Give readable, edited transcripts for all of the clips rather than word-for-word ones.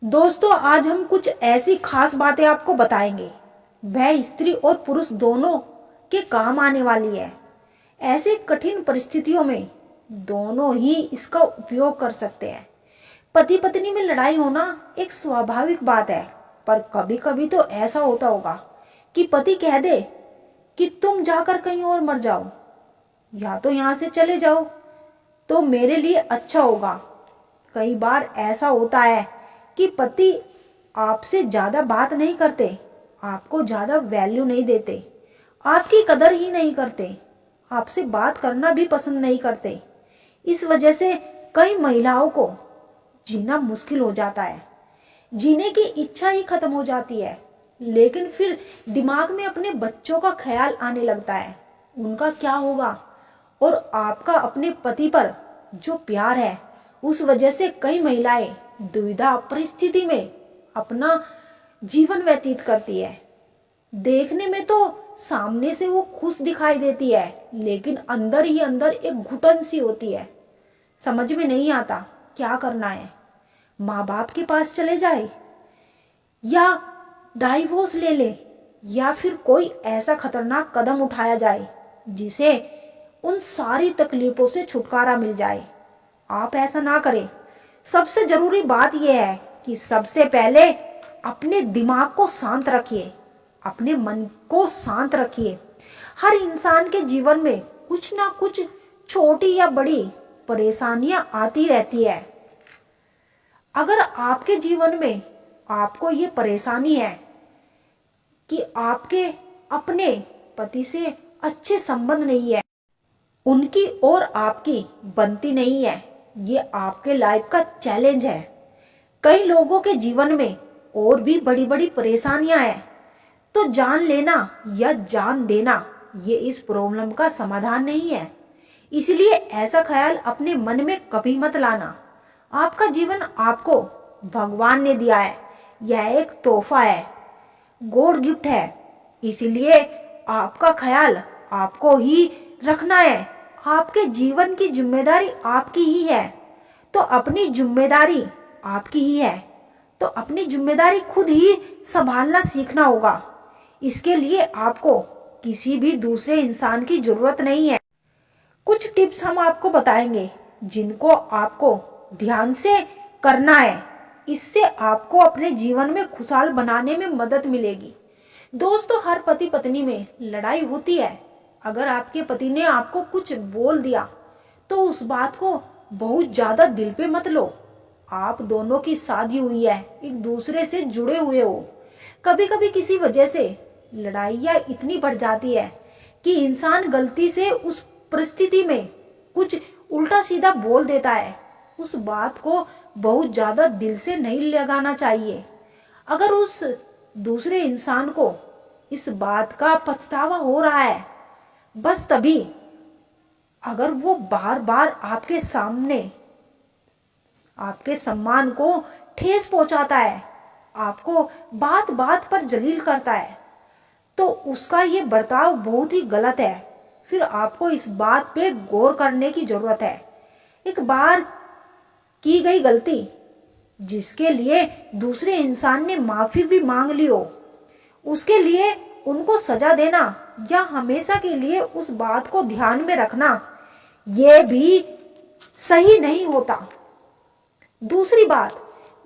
दोस्तों, आज हम कुछ ऐसी खास बातें आपको बताएंगे वह स्त्री और पुरुष दोनों के काम आने वाली है। ऐसे कठिन परिस्थितियों में दोनों ही इसका उपयोग कर सकते हैं। पति पत्नी में लड़ाई होना एक स्वाभाविक बात है, पर कभी कभी तो ऐसा होता होगा कि पति कह दे कि तुम जाकर कहीं और मर जाओ या तो यहाँ से चले जाओ तो मेरे लिए अच्छा होगा। कई बार ऐसा होता है कि पति आपसे ज्यादा बात नहीं करते, आपको ज्यादा वैल्यू नहीं देते, आपकी कदर ही नहीं करते, आपसे बात करना भी पसंद नहीं करते। इस वजह से कई महिलाओं को जीना मुश्किल हो जाता है, जीने की इच्छा ही खत्म हो जाती है। लेकिन फिर दिमाग में अपने बच्चों का ख्याल आने लगता है, उनका क्या होगा, और आपका अपने पति पर जो प्यार है उस वजह से कई महिलाएं दुविधा परिस्थिति में अपना जीवन व्यतीत करती है। देखने में तो सामने से वो खुश दिखाई देती है, लेकिन अंदर ही अंदर एक घुटन सी होती है। समझ में नहीं आता क्या करना है, माँ बाप के पास चले जाए या डाइवोर्स ले ले, या फिर कोई ऐसा खतरनाक कदम उठाया जाए जिसे उन सारी तकलीफों से छुटकारा मिल जाए। आप ऐसा ना करें। सबसे जरूरी बात यह है कि सबसे पहले अपने दिमाग को शांत रखिए, अपने मन को शांत रखिए। हर इंसान के जीवन में कुछ ना कुछ छोटी या बड़ी परेशानियां आती रहती है। अगर आपके जीवन में आपको ये परेशानी है कि आपके अपने पति से अच्छे संबंध नहीं है, उनकी और आपकी बनती नहीं है, ये आपके लाइफ का चैलेंज है। कई लोगों के जीवन में और भी बड़ी बड़ी परेशानियां हैं, तो जान लेना या जान देना ये इस प्रॉब्लम का समाधान नहीं है। इसलिए ऐसा ख्याल अपने मन में कभी मत लाना। आपका जीवन आपको भगवान ने दिया है, यह एक तोहफा है, गॉड गिफ्ट है। इसलिए आपका ख्याल आपको ही रखना है। आपके जीवन की जिम्मेदारी आपकी ही है, तो अपनी जिम्मेदारी आपकी ही है, तो अपनी जिम्मेदारी खुद ही संभालना सीखना होगा। इसके लिए आपको किसी भी दूसरे इंसान की जरूरत नहीं है। कुछ टिप्स हम आपको बताएंगे जिनको आपको ध्यान से करना है। इससे आपको अपने जीवन में खुशहाल बनाने में मदद मिलेगी। दोस्तों, हर पति पत्नी में लड़ाई होती है। अगर आपके पति ने आपको कुछ बोल दिया तो उस बात को बहुत ज्यादा दिल पे मत लो। आप दोनों की शादी हुई है, एक दूसरे से जुड़े हुए हो। कभी कभी किसी वजह से लड़ाइयाँ इतनी बढ़ जाती है कि इंसान गलती से उस परिस्थिति में कुछ उल्टा सीधा बोल देता है। उस बात को बहुत ज्यादा दिल से नहीं लगाना चाहिए। अगर उस दूसरे इंसान को इस बात का पछतावा हो रहा है, बस तभी, अगर वो बार बार आपके सामने आपके सम्मान को ठेस पहुंचाता है, आपको बात बात पर जलील करता है, तो उसका ये बर्ताव बहुत ही गलत है। फिर आपको इस बात पे गौर करने की जरूरत है। एक बार की गई गलती जिसके लिए दूसरे इंसान ने माफी भी मांग ली हो, उसके लिए उनको सजा देना या हमेशा के लिए उस बात को ध्यान में रखना, यह भी सही नहीं होता। दूसरी बात,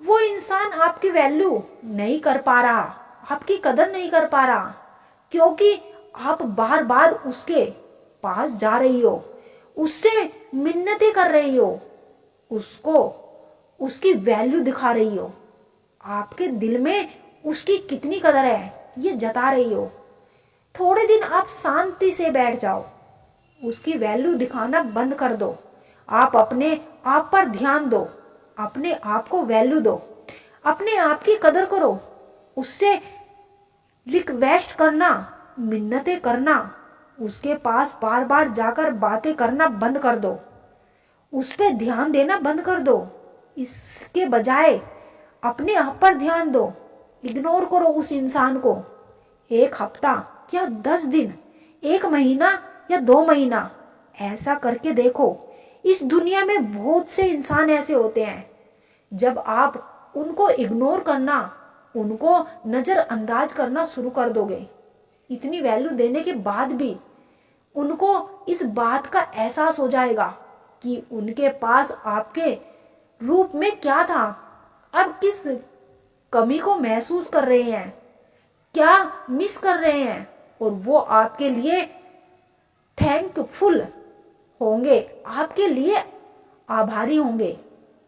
वो इंसान आपकी वैल्यू नहीं कर पा रहा, आपकी कदर नहीं कर पा रहा, क्योंकि आप बार बार उसके पास जा रही हो, उससे मिन्नतें कर रही हो, उसको उसकी वैल्यू दिखा रही हो, आपके दिल में उसकी कितनी कदर है ये जता रही हो। थोड़े दिन आप शांति से बैठ जाओ, उसकी वैल्यू दिखाना बंद कर दो। आप अपने आप पर ध्यान दो, अपने आप को वैल्यू दो, अपने आप की कदर करो। उससे रिक्वेस्ट करना, मिन्नतें करना, उसके पास बार बार जाकर बातें करना बंद कर दो, उस पर ध्यान देना बंद कर दो। इसके बजाय अपने आप पर ध्यान दो। इग्नोर करो उस इंसान को। 1 हफ्ता या 10 दिन, 1 महीना या 2 महीना ऐसा करके देखो। इस दुनिया में बहुत से इंसान ऐसे होते हैं, जब आप उनको इग्नोर करना, उनको नज़रअंदाज करना शुरू कर दोगे। इतनी वैल्यू देने के बाद भी उनको इस बात का एहसास हो जाएगा कि उनके पास आपके रूप में क्या था। अब किस कमी को महसूस कर रहे हैं, क्या मिस कर रहे हैं, और वो आपके लिए थैंकफुल होंगे, आपके लिए आभारी होंगे,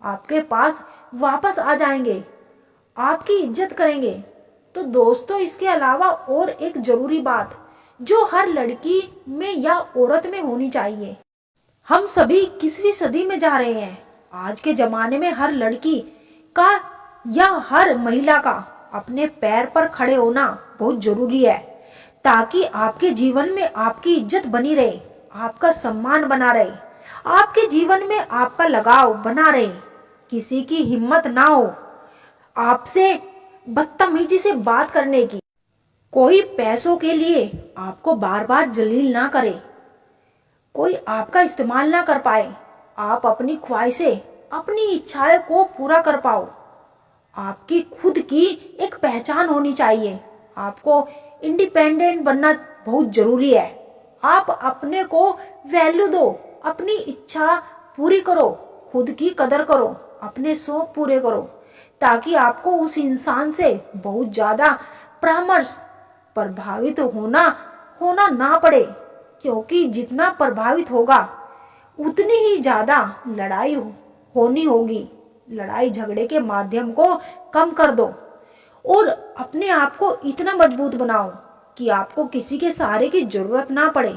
आपके पास वापस आ जाएंगे, आपकी इज्जत करेंगे। तो दोस्तों, इसके अलावा और एक जरूरी बात जो हर लड़की में या औरत में होनी चाहिए, हम सभी 21वीं सदी में जा रहे हैं। आज के जमाने में हर लड़की का या हर महिला का अपने पैर पर खड़े होना बहुत जरूरी है, ताकि आपके जीवन में आपकी इज्जत बनी रहे, आपका सम्मान बना रहे, आपके जीवन में आपका लगाव बना रहे, किसी की हिम्मत ना हो आपसे बदतमीजी से बात करने की, कोई पैसों के लिए आपको बार बार जलील ना करे, कोई आपका इस्तेमाल ना कर पाए, आप अपनी ख्वाहिशें, अपनी इच्छाएं को पूरा कर पाओ। आपकी खुद की एक पहचान होनी चाहिए। आपको इंडिपेंडेंट बनना बहुत जरूरी है। आप अपने को वैल्यू दो, अपनी इच्छा पूरी करो, खुद की कदर करो, अपने शौक पूरे करो, ताकि आपको उस इंसान से बहुत ज्यादा परामर्श प्रभावित होना ना पड़े, क्योंकि जितना प्रभावित होगा उतनी ही ज्यादा लड़ाई होनी होगी। लड़ाई झगड़े के माध्यम को कम कर दो और अपने आप को इतना मजबूत बनाओ कि आपको किसी के सहारे की जरूरत ना पड़े।